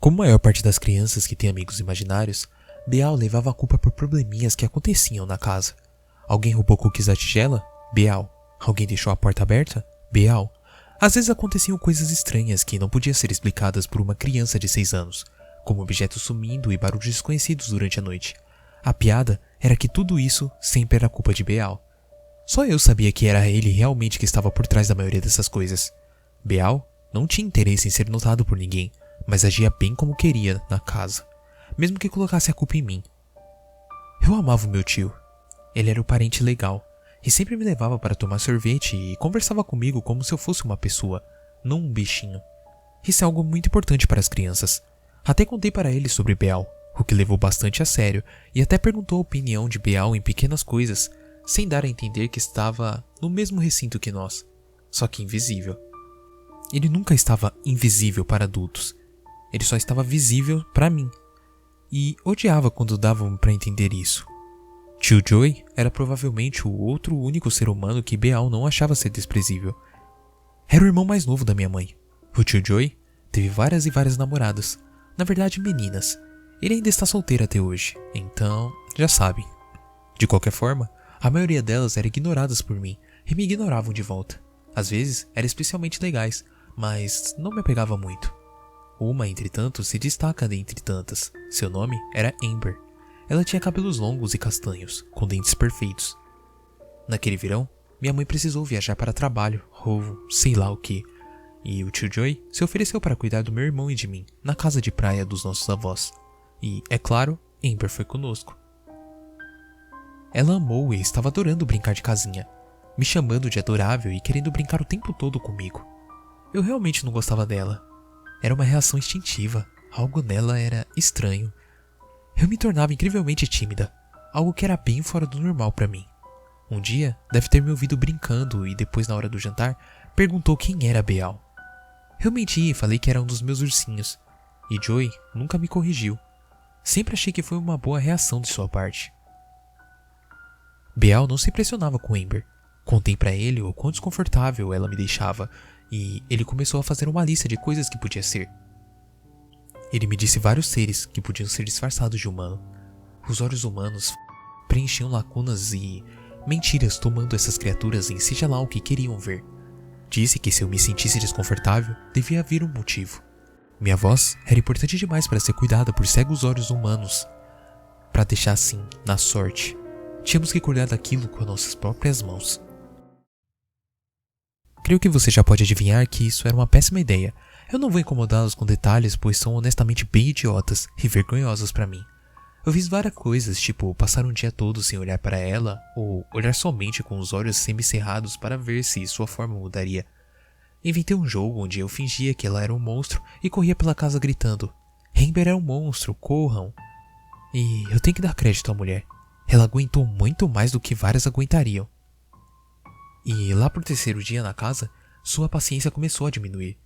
Como a maior parte das crianças que têm amigos imaginários, Beal levava a culpa por probleminhas que aconteciam na casa. Alguém roubou cookies da tigela? Beal. Alguém deixou a porta aberta? Beal. Às vezes aconteciam coisas estranhas que não podiam ser explicadas por uma criança de 6 anos, como objetos sumindo e barulhos desconhecidos durante a noite. A piada era que tudo isso sempre era culpa de Beal. Só eu sabia que era ele realmente que estava por trás da maioria dessas coisas. Beal não tinha interesse em ser notado por ninguém, mas agia bem como queria na casa, mesmo que colocasse a culpa em mim. Eu amava o meu tio. Ele era o parente legal e sempre me levava para tomar sorvete e conversava comigo como se eu fosse uma pessoa, não um bichinho. Isso é algo muito importante para as crianças. Até contei para ele sobre Beal, o que levou bastante a sério, e até perguntou a opinião de Beal em pequenas coisas, sem dar a entender que estava no mesmo recinto que nós, só que invisível. Ele nunca estava invisível para adultos. Ele só estava visível para mim. E odiava quando davam para entender isso. Tio Joey era provavelmente o outro único ser humano que Beal não achava ser desprezível. Era o irmão mais novo da minha mãe. O tio Joey teve várias e várias namoradas. Na verdade, meninas. Ele ainda está solteiro até hoje, então já sabem. De qualquer forma, a maioria delas eram ignoradas por mim e me ignoravam de volta. Às vezes eram especialmente legais, mas não me apegava muito. Uma, entretanto, se destaca dentre tantas. Seu nome era Amber. Ela tinha cabelos longos e castanhos, com dentes perfeitos. Naquele verão, minha mãe precisou viajar para trabalho, ou sei lá o que, e o tio Joey se ofereceu para cuidar do meu irmão e de mim, na casa de praia dos nossos avós. E, é claro, Amber foi conosco. Ela amou e estava adorando brincar de casinha, me chamando de adorável e querendo brincar o tempo todo comigo. Eu realmente não gostava dela. Era uma reação instintiva, algo nela era estranho. Eu me tornava incrivelmente tímida, algo que era bem fora do normal para mim. Um dia, deve ter me ouvido brincando e depois, na hora do jantar, perguntou quem era Beal. Eu menti e falei que era um dos meus ursinhos, e Joey nunca me corrigiu. Sempre achei que foi uma boa reação de sua parte. Beal não se impressionava com Amber. Contei pra ele o quão desconfortável ela me deixava, e ele começou a fazer uma lista de coisas que podia ser. Ele me disse vários seres que podiam ser disfarçados de humano. Os olhos humanos preenchiam lacunas e mentiras, tomando essas criaturas em seja lá o que queriam ver. Disse que se eu me sentisse desconfortável, devia haver um motivo. Minha voz era importante demais para ser cuidada por cegos olhos humanos. Para deixar assim, na sorte, tínhamos que cuidar daquilo com as nossas próprias mãos. Creio que você já pode adivinhar que isso era uma péssima ideia. Eu não vou incomodá-los com detalhes, pois são honestamente bem idiotas e vergonhosos para mim. Eu fiz várias coisas, tipo passar um dia todo sem olhar para ela, ou olhar somente com os olhos semicerrados para ver se sua forma mudaria. Inventei um jogo onde eu fingia que ela era um monstro e corria pela casa gritando: Amber é um monstro, corram! E eu tenho que dar crédito à mulher. Ela aguentou muito mais do que várias aguentariam. E lá pro terceiro dia na casa, sua paciência começou a diminuir.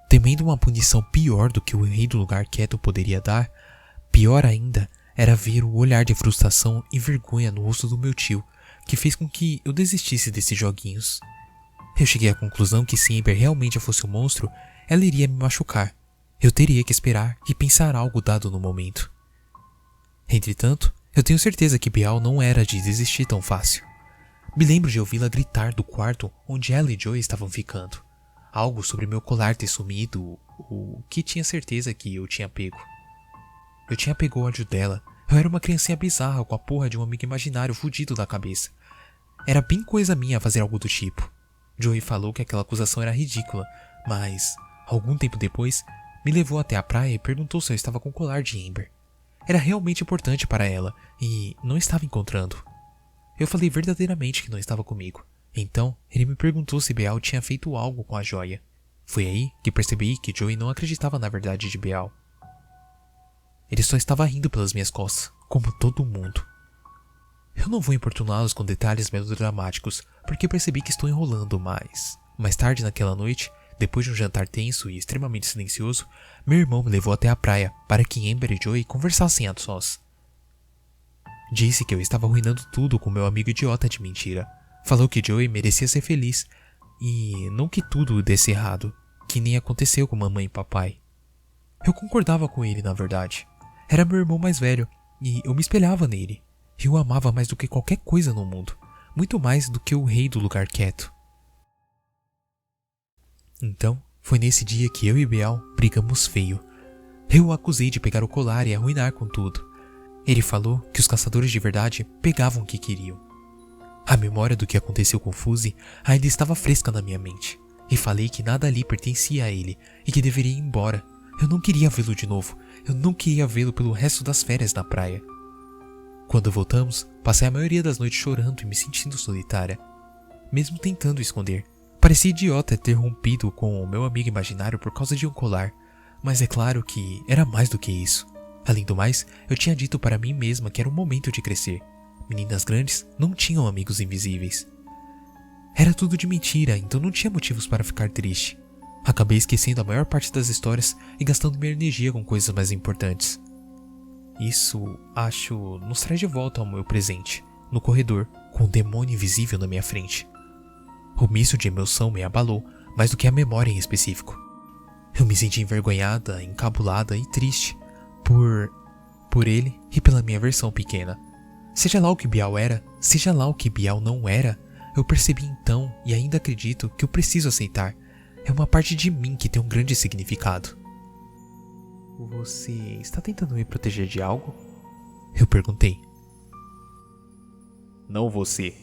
Temendo uma punição pior do que o rei do lugar quieto poderia dar, pior ainda era ver o olhar de frustração e vergonha no rosto do meu tio, que fez com que eu desistisse desses joguinhos. Eu cheguei à conclusão que se Amber realmente fosse um monstro, ela iria me machucar. Eu teria que esperar e pensar algo dado no momento. Entretanto, eu tenho certeza que Beal não era de desistir tão fácil. Me lembro de ouvi-la gritar do quarto onde ela e Joey estavam ficando. Algo sobre meu colar ter sumido, o que tinha certeza que eu tinha pego. Eu tinha pego o ódio dela. Eu era uma criancinha bizarra com a porra de um amigo imaginário fudido da cabeça. Era bem coisa minha fazer algo do tipo. Joey falou que aquela acusação era ridícula, mas, algum tempo depois, me levou até a praia e perguntou se eu estava com o colar de Amber. Era realmente importante para ela e não estava encontrando. Eu falei verdadeiramente que não estava comigo. Então, ele me perguntou se Beal tinha feito algo com a joia. Foi aí que percebi que Joey não acreditava na verdade de Beal. Ele só estava rindo pelas minhas costas, como todo mundo. Eu não vou importuná-los com detalhes melodramáticos, porque percebi que estou enrolando, mas... Mais tarde naquela noite, depois de um jantar tenso e extremamente silencioso, meu irmão me levou até a praia para que Amber e Joey conversassem a sós. Disse que eu estava arruinando tudo com meu amigo idiota de mentira. Falou que Joey merecia ser feliz, e não que tudo desse errado, que nem aconteceu com mamãe e papai. Eu concordava com ele, na verdade. Era meu irmão mais velho, e eu me espelhava nele. Eu o amava mais do que qualquer coisa no mundo. Muito mais do que o rei do lugar quieto. Então, foi nesse dia que eu e Beal brigamos feio. Eu o acusei de pegar o colar e arruinar com tudo. Ele falou que os caçadores de verdade pegavam o que queriam. A memória do que aconteceu com Fuzzy ainda estava fresca na minha mente. E falei que nada ali pertencia a ele e que deveria ir embora. Eu não queria vê-lo de novo. Eu não queria vê-lo pelo resto das férias na praia. Quando voltamos, passei a maioria das noites chorando e me sentindo solitária. Mesmo tentando esconder. Parecia idiota ter rompido com o meu amigo imaginário por causa de um colar. Mas é claro que era mais do que isso. Além do mais, eu tinha dito para mim mesma que era o momento de crescer. Meninas grandes não tinham amigos invisíveis. Era tudo de mentira, então não tinha motivos para ficar triste. Acabei esquecendo a maior parte das histórias e gastando minha energia com coisas mais importantes. Isso, acho, nos traz de volta ao meu presente, no corredor, com um demônio invisível na minha frente. O misto de emoção me abalou, mais do que a memória em específico. Eu me senti envergonhada, encabulada e triste, por ele e pela minha versão pequena. Seja lá o que Beal era, seja lá o que Beal não era, eu percebi então e ainda acredito que eu preciso aceitar. É uma parte de mim que tem um grande significado. Você está tentando me proteger de algo? Eu perguntei. Não você.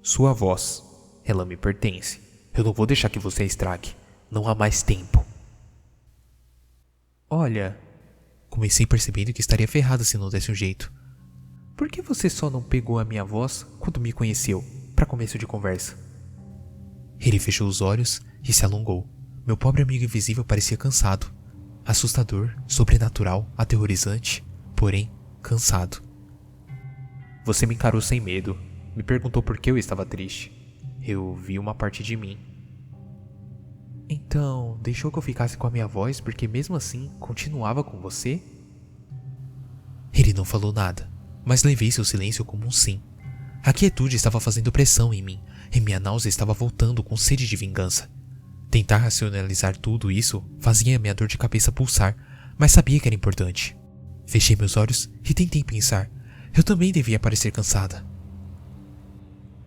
Sua voz. Ela me pertence. Eu não vou deixar que você a estrague. Não há mais tempo. Olha... Comecei percebendo que estaria ferrada se não desse um jeito. Por que você só não pegou a minha voz quando me conheceu, para começo de conversa? Ele fechou os olhos e se alongou. Meu pobre amigo invisível parecia cansado. Assustador, sobrenatural, aterrorizante, porém cansado. Você me encarou sem medo. Me perguntou por que eu estava triste. Eu vi uma parte de mim. Então, deixou que eu ficasse com a minha voz porque mesmo assim continuava com você? Ele não falou nada, mas levei seu silêncio como um sim. A quietude estava fazendo pressão em mim e minha náusea estava voltando com sede de vingança. Tentar racionalizar tudo isso fazia minha dor de cabeça pulsar, mas sabia que era importante. Fechei meus olhos e tentei pensar. Eu também devia parecer cansada.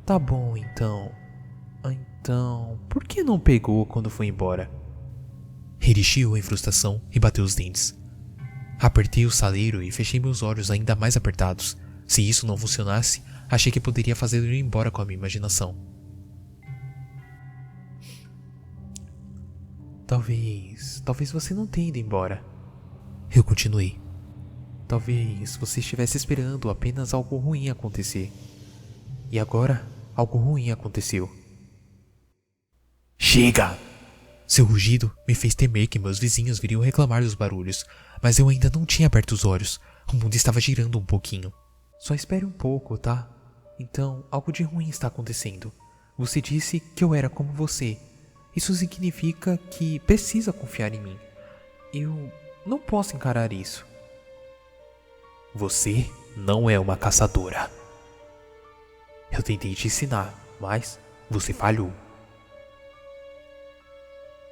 Tá bom, então, por que não pegou quando foi embora? Ele chiou em frustração e bateu os dentes. Apertei o saleiro e fechei meus olhos ainda mais apertados. Se isso não funcionasse, achei que poderia fazê-lo ir embora com a minha imaginação. Talvez você não tenha ido embora. Eu continuei. Talvez você estivesse esperando apenas algo ruim acontecer. E agora, algo ruim aconteceu. Chega! Seu rugido me fez temer que meus vizinhos viriam reclamar dos barulhos, mas eu ainda não tinha aberto os olhos. O mundo estava girando um pouquinho. Só espere um pouco, tá? Então, algo de ruim está acontecendo. Você disse que eu era como você. Isso significa que precisa confiar em mim. Eu não posso encarar isso. Você não é uma caçadora. Eu tentei te ensinar, mas você falhou.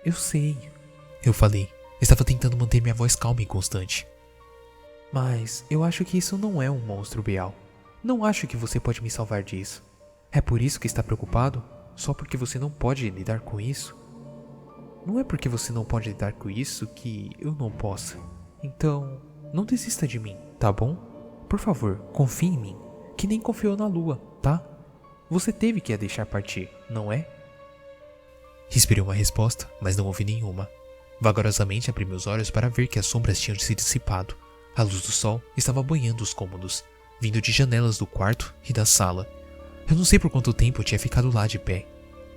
Eu sei, eu falei. Estava tentando manter minha voz calma e constante. Mas eu acho que isso não é um monstro, Beal. Não acho que você pode me salvar disso. É por isso que está preocupado? Só porque você não pode lidar com isso? Não é porque você não pode lidar com isso que eu não possa. Então, não desista de mim, tá bom? Por favor, confie em mim, que nem confiou na lua, tá? Você teve que a deixar partir, não é? Esperei uma resposta, mas não ouvi nenhuma. Vagarosamente abri meus olhos para ver que as sombras tinham se dissipado. A luz do sol estava banhando os cômodos, vindo de janelas do quarto e da sala. Eu não sei por quanto tempo eu tinha ficado lá de pé.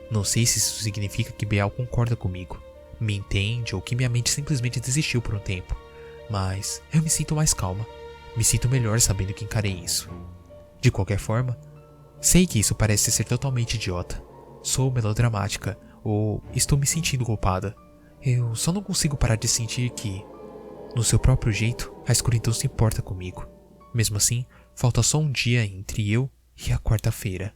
Não sei se isso significa que Beal concorda comigo, me entende ou que minha mente simplesmente desistiu por um tempo. Mas eu me sinto mais calma. Me sinto melhor sabendo que encarei isso. De qualquer forma, sei que isso parece ser totalmente idiota. Sou melodramática ou estou me sentindo culpada. Eu só não consigo parar de sentir que, no seu próprio jeito, a escuridão se importa comigo. Mesmo assim, falta só um dia entre eu e a quarta-feira.